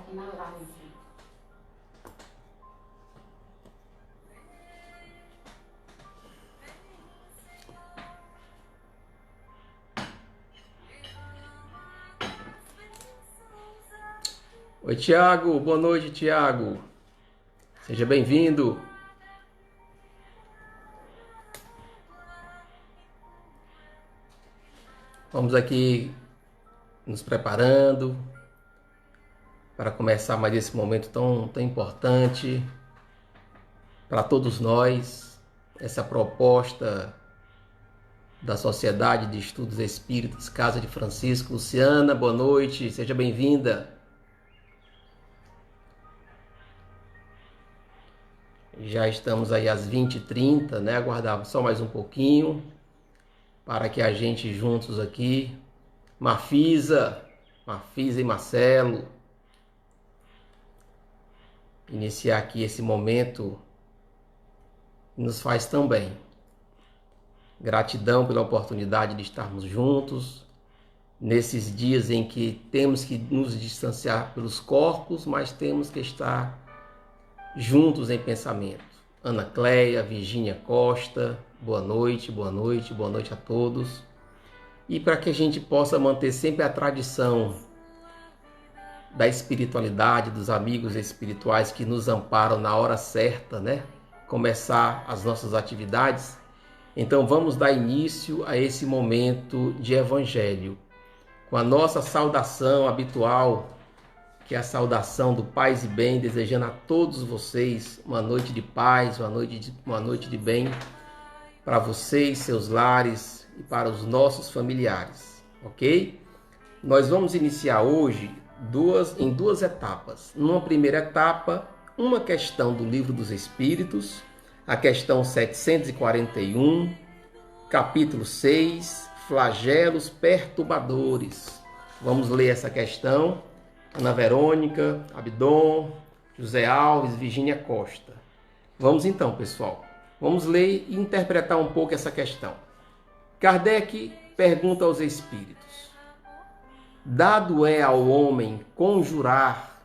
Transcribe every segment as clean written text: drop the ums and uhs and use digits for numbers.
aqui na live. Oi, Tiago. Boa noite, Tiago. Seja bem-vindo. Vamos aqui nos preparando para começar mais esse momento tão importante para todos nós, essa proposta da Sociedade de Estudos Espíritas Casa de Francisco. Luciana, boa noite, seja bem-vinda. Já estamos aí às 20h30, né? Aguardar só mais um pouquinho para que a gente juntos aqui, Marfisa e Marcelo, iniciar aqui esse momento que nos faz tão bem. Gratidão pela oportunidade de estarmos juntos nesses dias em que temos que nos distanciar pelos corpos, mas temos que estar juntos em pensamento. Ana Cleia, Virgínia Costa, boa noite a todos. E para que a gente possa manter sempre a tradição da espiritualidade, dos amigos espirituais que nos amparam na hora certa, né? Começar as nossas atividades. Então vamos dar início a esse momento de Evangelho, com a nossa saudação habitual, que é a saudação do Paz e Bem, desejando a todos vocês uma noite de paz, uma noite de bem para vocês, seus lares e para os nossos familiares, ok? Nós vamos iniciar hoje em duas etapas. Numa primeira etapa, uma questão do Livro dos Espíritos, a questão 741, capítulo 6, flagelos perturbadores. Vamos ler essa questão. Ana Verônica, Abdon, José Alves, Virgínia Costa. Vamos então, pessoal. Vamos ler e interpretar um pouco essa questão. Kardec pergunta aos espíritos: dado é ao homem conjurar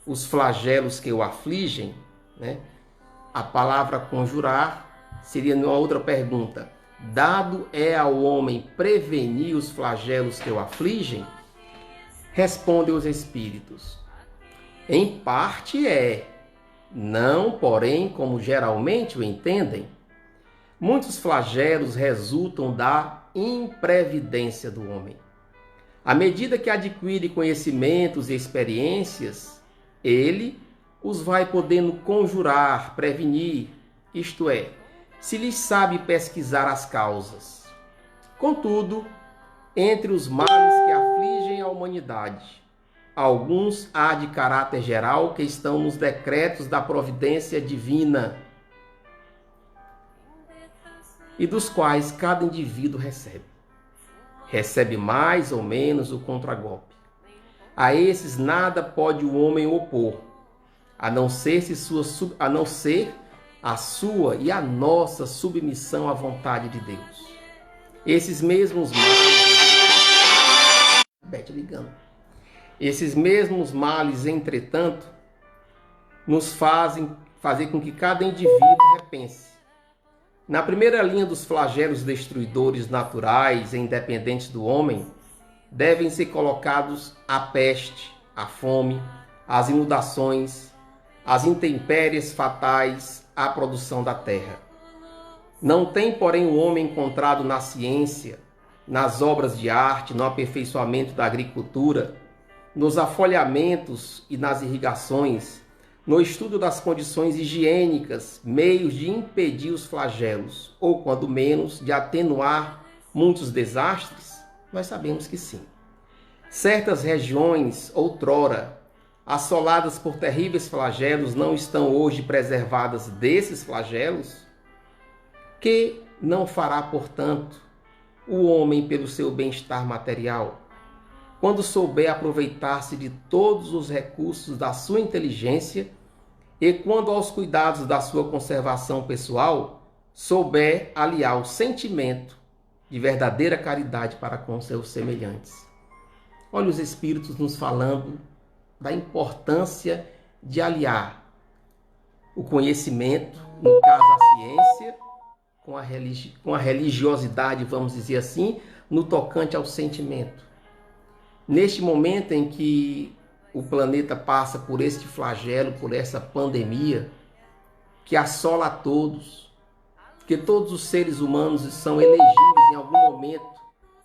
os flagelos que o afligem, né? A palavra conjurar seria numa outra pergunta: dado é ao homem prevenir os flagelos que o afligem? Respondem os espíritos: em parte é, não, porém, como geralmente o entendem. Muitos flagelos resultam da imprevidência do homem. À medida que adquire conhecimentos e experiências, ele os vai podendo conjurar, prevenir, isto é, se lhes sabe pesquisar as causas. Contudo, entre os males que afligem a humanidade, alguns há de caráter geral que estão nos decretos da providência divina e dos quais cada indivíduo recebe mais ou menos o contragolpe. A esses nada pode o homem opor, a não ser a sua e a nossa submissão à vontade de Deus. Esses mesmos males, entretanto, nos fazem fazer com que cada indivíduo repense. Na primeira linha dos flagelos destruidores naturais e independentes do homem, devem ser colocados a peste, a fome, as inundações, as intempéries fatais à produção da terra. Não tem, porém, o homem encontrado na ciência, nas obras de arte, no aperfeiçoamento da agricultura, nos afolhamentos e nas irrigações, no estudo das condições higiênicas, meios de impedir os flagelos, ou, quando menos, de atenuar muitos desastres? Nós sabemos que sim. Certas regiões, outrora, assoladas por terríveis flagelos, não estão hoje preservadas desses flagelos? Que não fará, portanto, o homem pelo seu bem-estar material, quando souber aproveitar-se de todos os recursos da sua inteligência e quando aos cuidados da sua conservação pessoal souber aliar o sentimento de verdadeira caridade para com seus semelhantes? Olha os espíritos nos falando da importância de aliar o conhecimento, no caso a ciência, com a religiosidade, vamos dizer assim, no tocante ao sentimento. Neste momento em que o planeta passa por este flagelo, por essa pandemia, que assola a todos, que todos os seres humanos são elegíveis em algum momento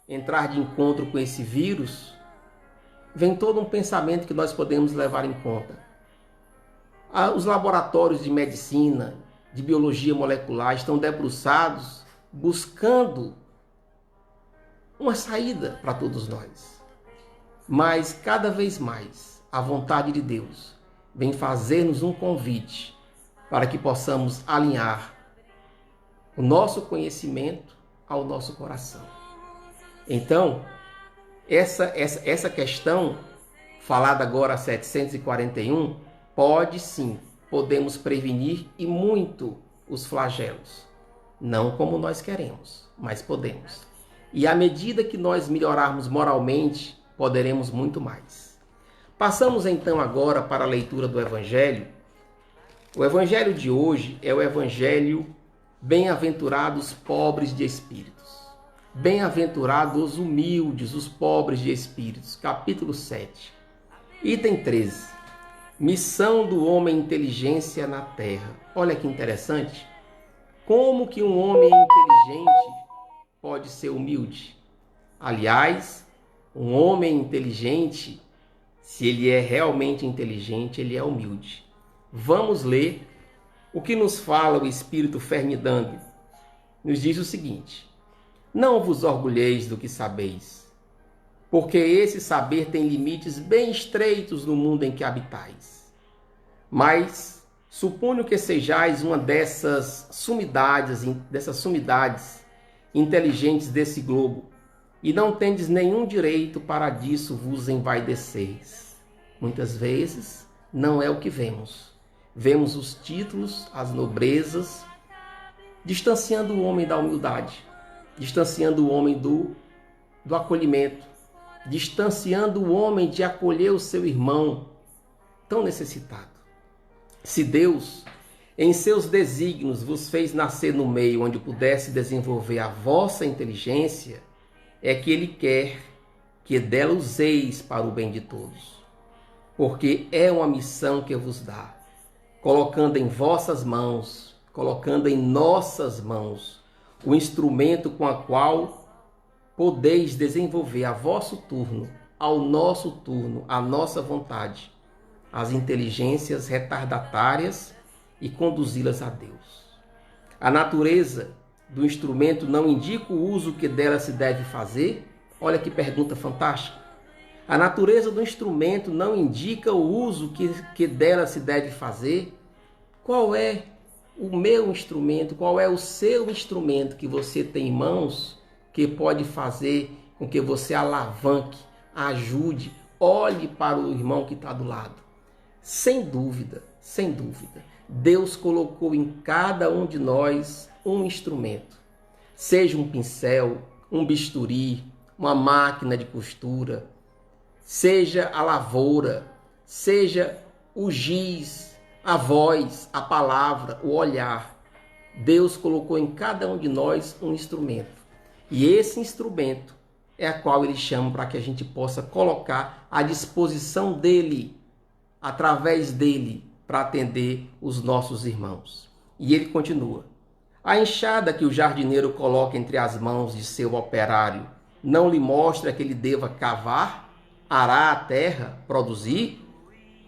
entrar de encontro com esse vírus, vem todo um pensamento que nós podemos levar em conta. Os laboratórios de medicina, de biologia molecular estão debruçados buscando uma saída para todos nós. Mas cada vez mais a vontade de Deus vem fazer-nos um convite para que possamos alinhar o nosso conhecimento ao nosso coração. Então, essa questão falada agora a 741, pode sim, podemos prevenir e muito os flagelos. Não como nós queremos, mas podemos. E à medida que nós melhorarmos moralmente, poderemos muito mais. Passamos então agora para a leitura do Evangelho. O Evangelho de hoje é o Evangelho bem-aventurados pobres de espíritos. Bem-aventurados os humildes, os pobres de espíritos. Capítulo 7. Item 13. Missão do homem inteligência na terra. Olha que interessante. Como que um homem inteligente pode ser humilde? Aliás, um homem inteligente, se ele é realmente inteligente, ele é humilde. Vamos ler o que nos fala o Espírito Ferdinando. Nos diz o seguinte: não vos orgulheis do que sabeis, porque esse saber tem limites bem estreitos no mundo em que habitais. Mas suponho que sejais uma dessas sumidades inteligentes desse globo, e não tendes nenhum direito para disso vos envaideceis. Muitas vezes não é o que vemos. Vemos os títulos, as nobrezas, distanciando o homem da humildade, distanciando o homem do acolhimento, distanciando o homem de acolher o seu irmão tão necessitado. Se Deus, em seus desígnios, vos fez nascer no meio onde pudesse desenvolver a vossa inteligência, é que Ele quer que dela useis para o bem de todos, porque é uma missão que vos dá, colocando em vossas mãos, colocando em nossas mãos, o instrumento com a qual podeis desenvolver a vosso turno, ao nosso turno, à nossa vontade, as inteligências retardatárias e conduzi-las a Deus. A natureza do instrumento não indica o uso que dela se deve fazer? Olha que pergunta fantástica. A natureza do instrumento não indica o uso que dela se deve fazer? Qual é o meu instrumento? Qual é o seu instrumento que você tem em mãos que pode fazer com que você alavanque, ajude, olhe para o irmão que está do lado? Sem dúvida, Deus colocou em cada um de nós um instrumento. Seja um pincel, um bisturi, uma máquina de costura, seja a lavoura, seja o giz, a voz, a palavra, o olhar. Deus colocou em cada um de nós um instrumento. E esse instrumento é a qual Ele chama para que a gente possa colocar à disposição dEle, através dEle, para atender os nossos irmãos. E Ele continua: a enxada que o jardineiro coloca entre as mãos de seu operário não lhe mostra que ele deva cavar, arar a terra, produzir?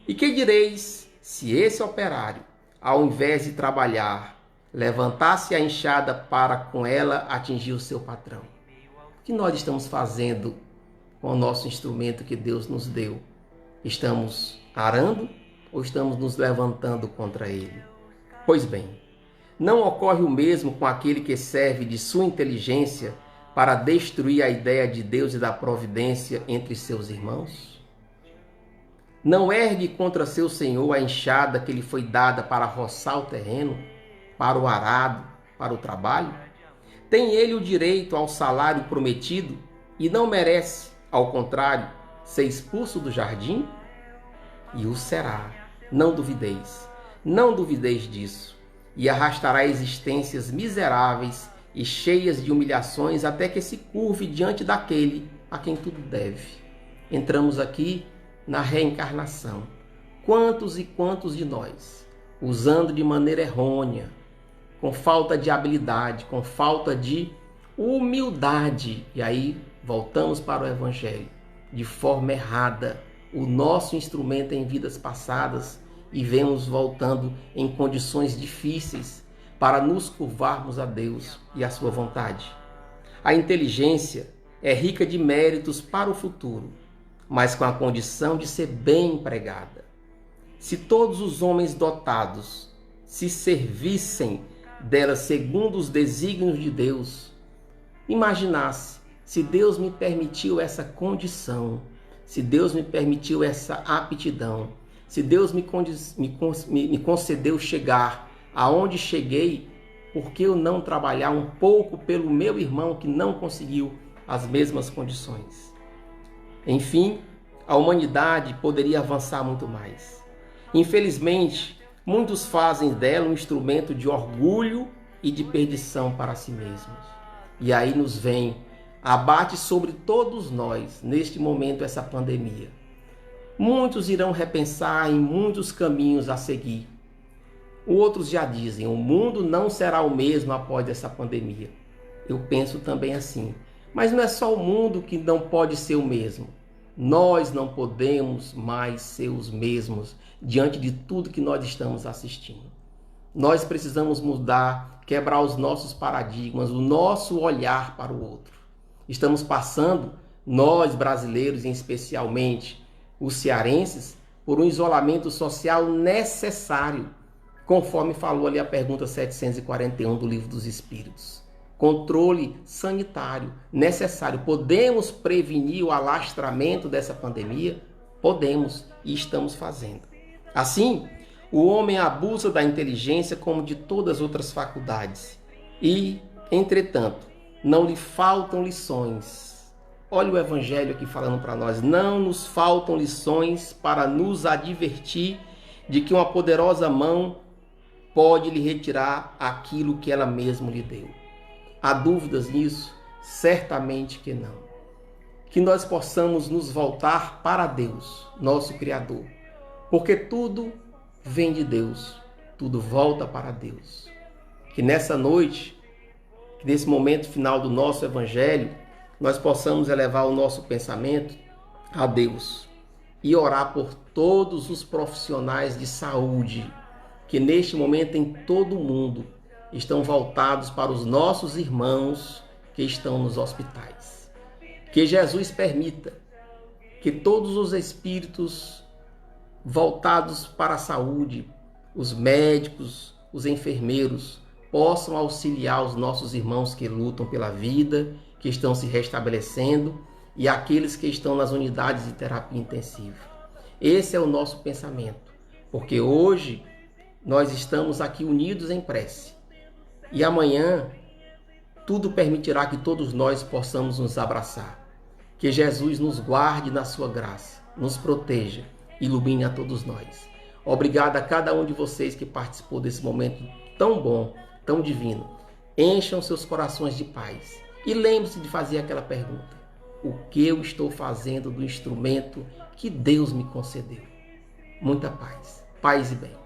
E que direis se esse operário, ao invés de trabalhar, levantasse a enxada para com ela atingir o seu patrão? O que nós estamos fazendo com o nosso instrumento que Deus nos deu? Estamos arando ou estamos nos levantando contra ele? Pois bem, não ocorre o mesmo com aquele que serve de sua inteligência para destruir a ideia de Deus e da providência entre seus irmãos? Não ergue contra seu senhor a enxada que lhe foi dada para roçar o terreno, para o arado, para o trabalho? Tem ele o direito ao salário prometido e não merece, ao contrário, ser expulso do jardim? e o será. Não duvideis. Não duvideis disso. E arrastará existências miseráveis e cheias de humilhações até que se curve diante daquele a quem tudo deve. Entramos aqui na reencarnação. Quantos e quantos de nós, usando de maneira errônea, com falta de habilidade, com falta de humildade, e aí voltamos para o Evangelho, de forma errada, o nosso instrumento em vidas passadas, e vemos voltando em condições difíceis para nos curvarmos a Deus e a sua vontade. A inteligência é rica de méritos para o futuro, mas com a condição de ser bem empregada. Se todos os homens dotados se servissem dela segundo os desígnios de Deus, imaginasse se Deus me permitiu essa condição, se Deus me permitiu essa aptidão, se Deus me concedeu chegar aonde cheguei, por que eu não trabalhar um pouco pelo meu irmão que não conseguiu as mesmas condições? Enfim, a humanidade poderia avançar muito mais. Infelizmente, muitos fazem dela um instrumento de orgulho e de perdição para si mesmos. E aí nos vem, abate sobre todos nós, neste momento, essa pandemia. Muitos irão repensar em muitos caminhos a seguir. Outros já dizem, o mundo não será o mesmo após essa pandemia. Eu penso também assim. Mas não é só o mundo que não pode ser o mesmo. Nós não podemos mais ser os mesmos diante de tudo que nós estamos assistindo. Nós precisamos mudar, quebrar os nossos paradigmas, o nosso olhar para o outro. Estamos passando, nós brasileiros, especialmente os cearenses, por um isolamento social necessário, conforme falou ali a pergunta 741 do Livro dos Espíritos. Controle sanitário necessário. Podemos prevenir o alastramento dessa pandemia? Podemos e estamos fazendo. Assim, o homem abusa da inteligência como de todas as outras faculdades. E, entretanto, não lhe faltam lições. Olha o Evangelho aqui falando para nós. Não nos faltam lições para nos advertir de que uma poderosa mão pode lhe retirar aquilo que ela mesma lhe deu. Há dúvidas nisso? Certamente que não. Que nós possamos nos voltar para Deus, nosso Criador. Porque tudo vem de Deus, tudo volta para Deus. Que nessa noite, que nesse momento final do nosso Evangelho, nós possamos elevar o nosso pensamento a Deus e orar por todos os profissionais de saúde que neste momento em todo o mundo estão voltados para os nossos irmãos que estão nos hospitais. Que Jesus permita que todos os espíritos voltados para a saúde, os médicos, os enfermeiros, possam auxiliar os nossos irmãos que lutam pela vida, que estão se restabelecendo e aqueles que estão nas unidades de terapia intensiva. Esse é o nosso pensamento, porque hoje nós estamos aqui unidos em prece. E amanhã, tudo permitirá que todos nós possamos nos abraçar. Que Jesus nos guarde na sua graça, nos proteja, ilumine a todos nós. Obrigado a cada um de vocês que participou desse momento tão bom, tão divino. Encham seus corações de paz. E lembre-se de fazer aquela pergunta. O que eu estou fazendo do instrumento que Deus me concedeu? Muita paz. Paz e bem.